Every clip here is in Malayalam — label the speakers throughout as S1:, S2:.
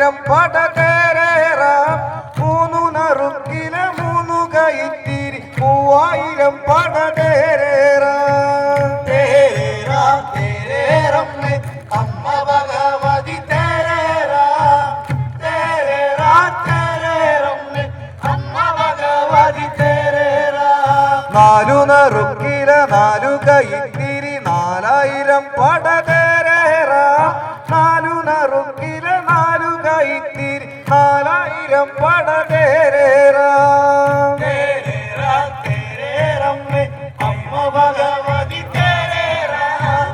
S1: നാലായിരം പട തേരേറാം മൂന്നു നറുക്കില മൂന്നു കൈത്തിരി 3000 പട തേരേറാം തേരേറാം തേരേറമ്മേ അമ്മ ഭഗവതി തേരേറാം തേരേറാം തേരേറമ്മേ അമ്മ ഭഗവതി തേരേറാം നാലു നറുക്കില നാലു കൈത്തിരി 4000 പട തേരേറാം നാലു നറുക്കില നാലു കൈത്തിരി 4000 പട തേരേറാം തേരേറാം തേരേറമ്മേ അമ്മ ഭഗവതി തേരേറാം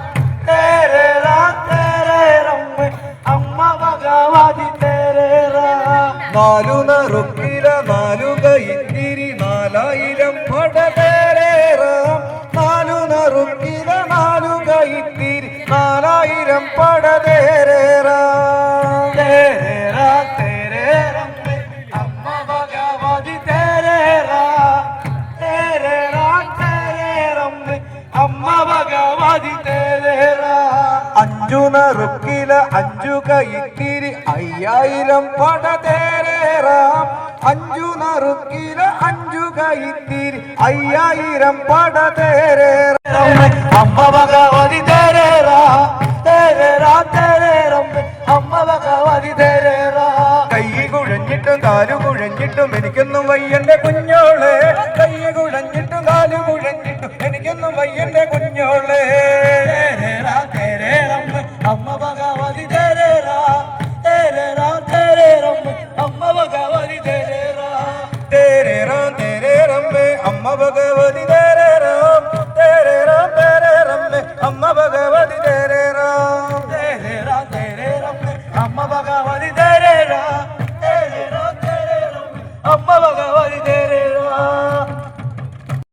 S1: തേരേറാം തേരേറമ്മേ അമ്മ ഭഗവതി തേരേറാം നാലു നറുക്കില നാലു കൈത്തിരി 4000 പട തേരേറാം നാലു നറുക്കില നാലു കൈത്തിരി 4000 പട തേരേറാം തേരേറാം തേരേറമ്മേ അമ്മ ഭഗവതി തേരേറാം തേരേറാം തേരേറമ്മേ അമ്മ ഭഗവതി തേരേറാം അഞ്ചു നറുക്കില അഞ്ചു കൈത്തിരി 5000 പട തേരേറാം അഞ്ചു നറുക്കില അഞ്ചു കൈത്തിരി 5000 പട തേരേറാം അമ്മ ഭഗവതി തേരേറാം തേരേറാം തേരേറമ്മേ അമ്മ ഭഗവതി തേരേറാം കൈ കുഴഞ്ഞിട്ടും കാലു കുഴഞ്ഞിട്ടും എനിക്കൊന്നും വയ്യന്റെ കുഞ്ഞോളെ കൈ കുഴഞ്ഞിട്ടും കാലു കുഴഞ്ഞിട്ടും എനിക്കൊന്നും വയ്യന്റെ കുഞ്ഞോളെ തേരേറാം തേരേറമ്മേ അമ്മ ഭഗവതി തേരേറാം തേരേറാം തേരേറമ്മേ അമ്മ ഭഗവതി തേരേറാം തേരേറാം തേരേറമ്മേ അമ്മ ഭഗവതി തേരേറാം തേരേറാം തേരേറമ്മേ അമ്മ ഭഗവതി തേരേറാം തേരേറാം തേരേറമ്മേ അമ്മ ഭഗവതി തേരേറാം തേരേറാം തേരേറമ്മേ അമ്മ ഭഗവതി